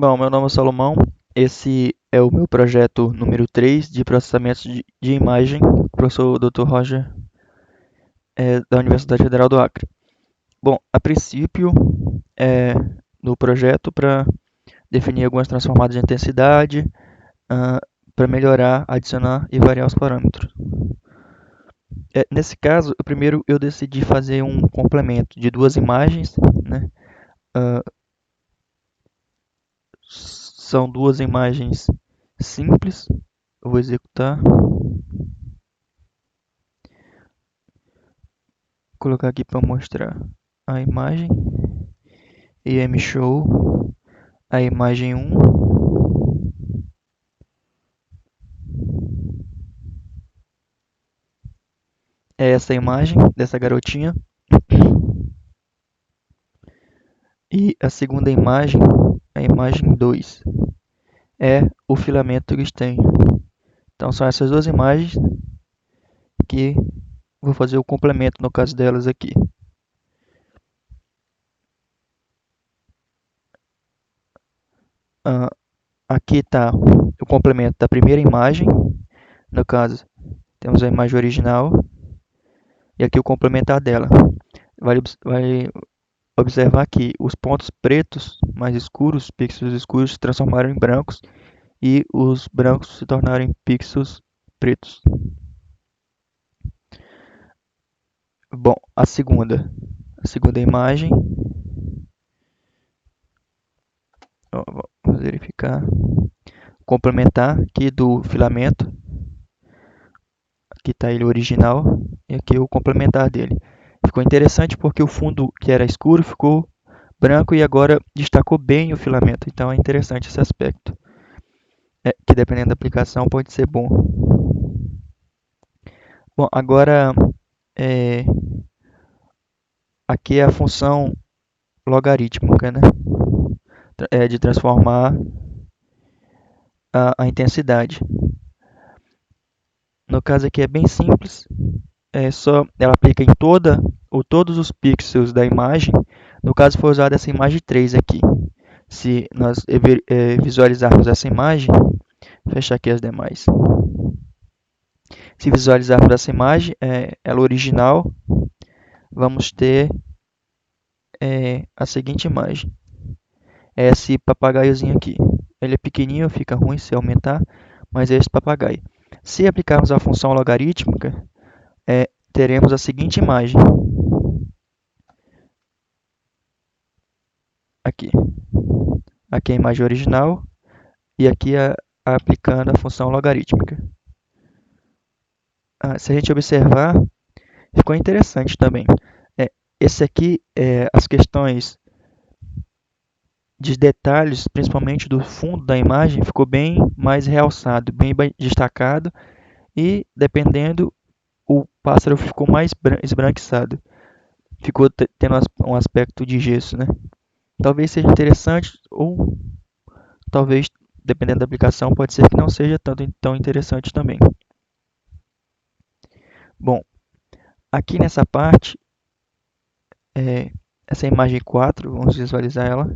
Bom, meu nome é Salomão. Esse é o meu projeto número 3 de processamento de imagem, professor Dr. Roger, da Universidade Federal do Acre. Bom, a princípio, é no projeto para definir algumas transformadas de intensidade, para melhorar, adicionar e variar os parâmetros. Nesse caso, primeiro eu decidi fazer um complemento de duas imagens, né? Ah, São duas imagens simples. Eu vou executar. Colocar aqui para mostrar a imagem. EM Show, a imagem 1. É essa imagem dessa garotinha. E a segunda imagem, a imagem 2, é o filamento que tem. Então são essas duas imagens que vou fazer o complemento no caso delas aqui. Ah, Aqui está o complemento da primeira imagem. No caso, temos a imagem original e aqui o complementar dela. Vai observar que os pontos pretos mais escuros, pixels escuros, se transformaram em brancos e os brancos se tornaram em pixels pretos. Bom, a segunda imagem, ó, vamos verificar, complementar aqui do filamento, aqui está ele original e aqui o complementar dele. Ficou interessante porque o fundo que era escuro ficou branco e agora destacou bem o filamento, então é interessante esse aspecto, que dependendo da aplicação pode ser bom. Bom, agora é, aqui é a função logarítmica, né? De transformar a intensidade. No caso aqui é bem simples, ela aplica em todos os pixels da imagem. No caso foi usada essa imagem 3 aqui. Se nós visualizarmos essa imagem, vou fechar aqui as demais. Se visualizarmos essa imagem, ela original, vamos ter a seguinte imagem. É esse papagaiozinho aqui. Ele é pequenininho, fica ruim se aumentar, mas é esse papagaio. Se aplicarmos a função logarítmica, teremos a seguinte imagem. Aqui. Aqui é a imagem original e aqui aplicando a função logarítmica. Se a gente observar, ficou interessante também. Esse aqui, as questões de detalhes, principalmente do fundo da imagem, ficou bem mais realçado, bem destacado e, dependendo, o pássaro ficou mais esbranquiçado. Ficou tendo um aspecto de gesso, né? Talvez seja interessante ou talvez, dependendo da aplicação, pode ser que não seja tão interessante também. Bom, aqui nessa parte, essa imagem 4, vamos visualizar ela.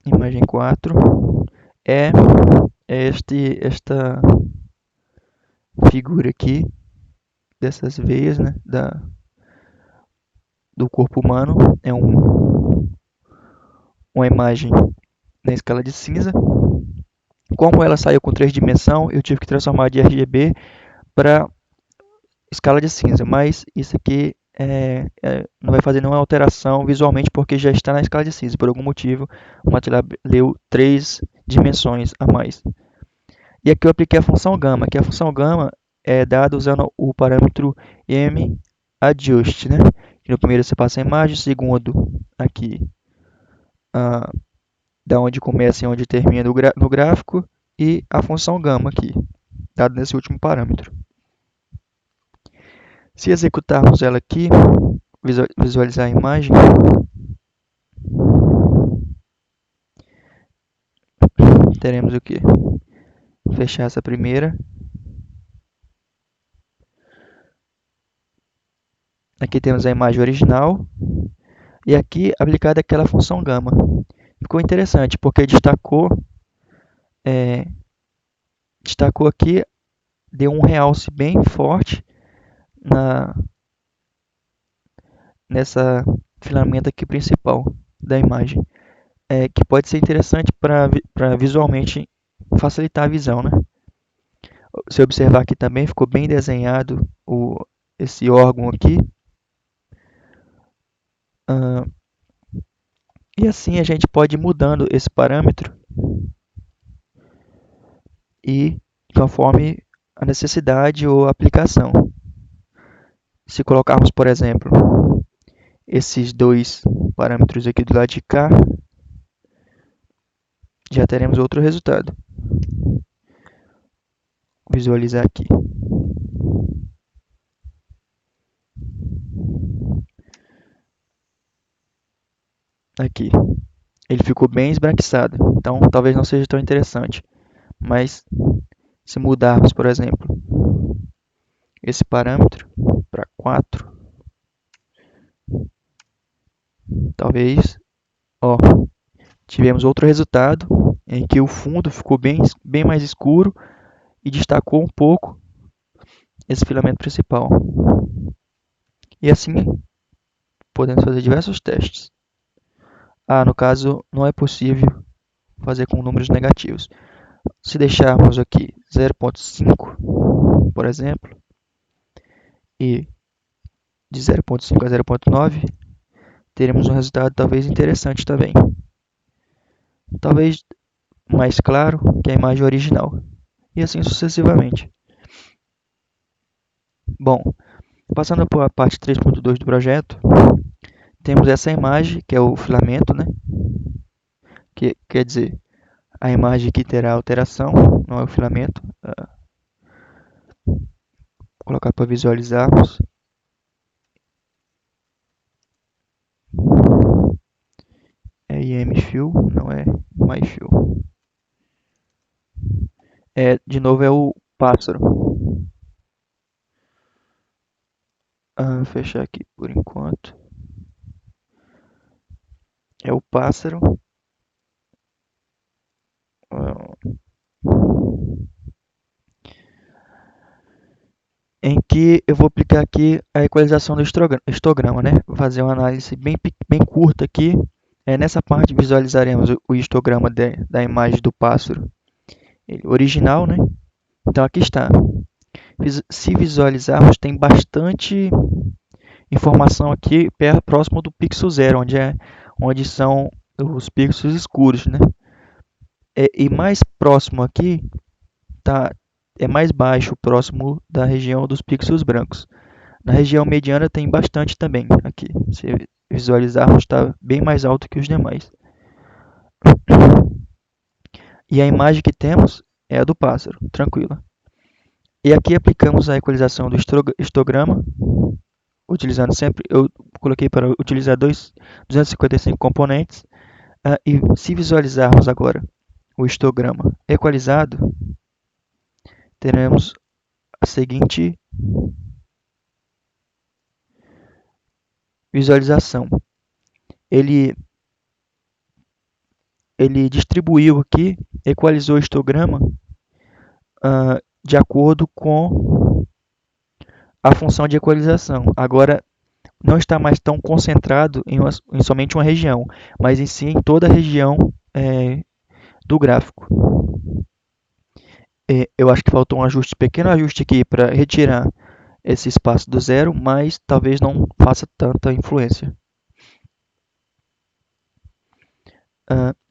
Imagem 4 é esta figura aqui, dessas veias, né, do corpo humano. É uma imagem na escala de cinza. Como ela saiu com 3 dimensões, eu tive que transformar de RGB para escala de cinza, mas isso aqui não vai fazer nenhuma alteração visualmente porque já está na escala de cinza. Por algum motivo, o MATLAB leu 3 dimensões a mais. E aqui eu apliquei a função gama, que a função gama é dada usando o parâmetro MAdjust, né? No primeiro você passa a imagem, segundo aqui da onde começa e onde termina no gráfico, e a função gama aqui, dada nesse último parâmetro. Se executarmos ela aqui, visualizar a imagem, teremos o que? Fechar essa primeira. Aqui temos a imagem original e aqui aplicada aquela função gama. Ficou interessante, porque destacou aqui, deu um realce bem forte na, nessa filamenta aqui principal da imagem, que pode ser interessante para visualmente facilitar a visão, né? Se observar aqui também, ficou bem desenhado esse órgão aqui. Ah, e assim a gente pode ir mudando esse parâmetro e conforme a necessidade ou a aplicação. Se colocarmos, por exemplo, esses dois parâmetros aqui do lado de cá, já teremos outro resultado. Vou visualizar aqui. Aqui. Ele ficou bem esbranquiçado, então talvez não seja tão interessante. Mas se mudarmos, por exemplo, esse parâmetro para 4, talvez, ó, tivemos outro resultado em que o fundo ficou bem mais escuro e destacou um pouco esse filamento principal. E assim podemos fazer diversos testes. No caso, não é possível fazer com números negativos. Se deixarmos aqui 0,5, por exemplo, e de 0,5 a 0,9, teremos um resultado talvez interessante também. Talvez mais claro que a imagem original. E assim sucessivamente. Bom, passando para a parte 3.2 do projeto, temos essa imagem, que é o filamento, né? Que quer dizer, a imagem que terá alteração, não é o filamento. Vou colocar para visualizarmos. É IM-Fill, não é MyFill. De novo é o pássaro. Vou fechar aqui por enquanto. É o pássaro. Em que eu vou aplicar aqui a equalização do histograma, né? Vou fazer uma análise bem curta aqui. Nessa parte visualizaremos o histograma da imagem do pássaro original, né? Então aqui está. Se visualizarmos, tem bastante informação aqui próximo do pixel zero, onde são os pixels escuros, né? E mais próximo aqui é mais baixo, próximo da região dos pixels brancos. Na região mediana tem bastante também aqui. Se visualizarmos, está bem mais alto que os demais. E a imagem que temos é a do pássaro, tranquila. E aqui aplicamos a equalização do histograma, utilizando sempre, eu coloquei para utilizar 255 componentes. E se visualizarmos agora o histograma equalizado, teremos a seguinte visualização. Ele distribuiu aqui, equalizou o histograma de acordo com a função de equalização. Agora, não está mais tão concentrado em somente uma região, mas em si em toda a região do gráfico. Eu acho que faltou um pequeno ajuste aqui para retirar esse espaço do zero, mas talvez não faça tanta influência.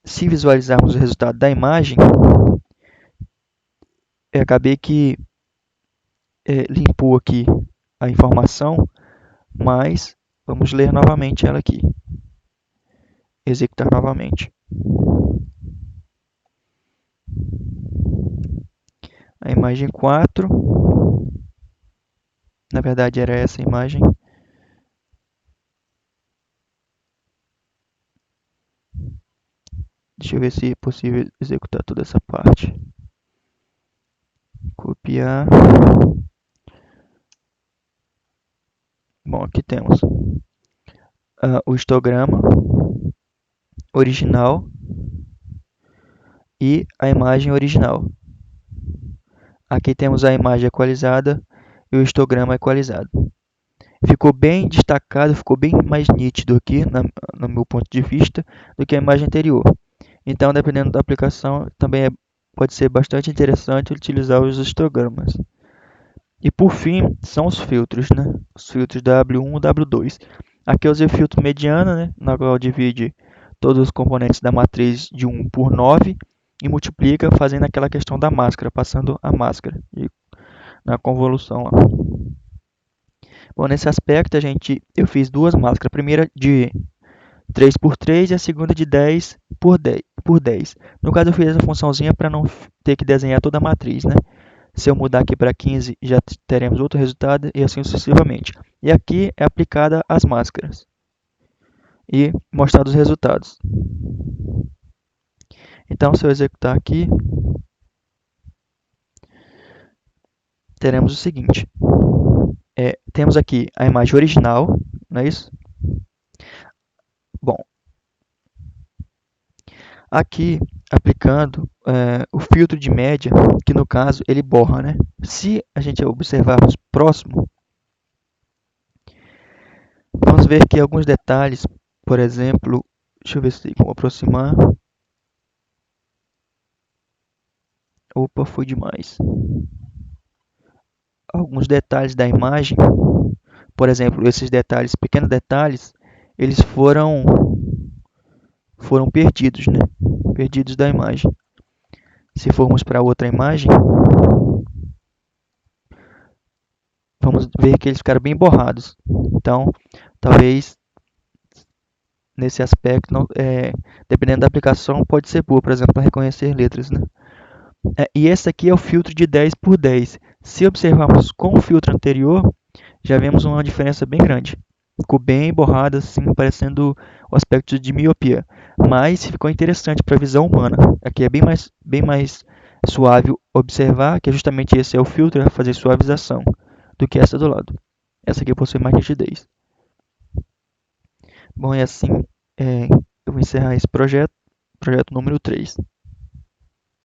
Se visualizarmos o resultado da imagem, eu acabei que limpou aqui a informação, mas vamos ler novamente ela aqui. Executar novamente. A imagem 4, na verdade era essa imagem. Deixa eu ver se é possível executar toda essa parte. Copiar. Bom, aqui temos. o histograma original e a imagem original. Aqui temos a imagem equalizada e o histograma equalizado. Ficou bem destacado, ficou bem mais nítido aqui, no meu ponto de vista, do que a imagem anterior. Então, dependendo da aplicação, também pode ser bastante interessante utilizar os histogramas. E por fim, são os filtros, né? Os filtros W1 e W2. Aqui eu usei o filtro mediana, né? Na qual divide todos os componentes da matriz de 1 por 9 e multiplica fazendo aquela questão da máscara, passando a máscara na convolução lá. Bom, nesse aspecto eu fiz duas máscaras, a primeira de 3 por 3 e a segunda de 10 por 10. No caso eu fiz essa funçãozinha para não ter que desenhar toda a matriz, né? Se eu mudar aqui para 15, já teremos outro resultado e assim sucessivamente. E aqui é aplicada as máscaras e mostrado os resultados. Então, se eu executar aqui, teremos o seguinte. Temos aqui a imagem original, não é isso? Bom, aqui aplicando o filtro de média, que no caso ele borra, né? Se a gente observarmos próximo, vamos ver que alguns detalhes, por exemplo, deixa eu ver se tem como aproximar. Opa, foi demais. Alguns detalhes da imagem, por exemplo, esses detalhes, pequenos detalhes, eles foram perdidos, né? Perdidos da imagem. Se formos para outra imagem, vamos ver que eles ficaram bem borrados. Então, talvez nesse aspecto, dependendo da aplicação, pode ser boa, por exemplo, para reconhecer letras, né? E esse aqui é o filtro de 10 por 10. Se observarmos com o filtro anterior, já vemos uma diferença bem grande. Ficou bem borrado, assim, parecendo o aspecto de miopia. Mas ficou interessante para a visão humana. Aqui é bem mais suave observar, que justamente esse é o filtro, é fazer suavização, do que essa do lado. Essa aqui possui mais nitidez. Bom, e assim eu vou encerrar esse projeto número 3.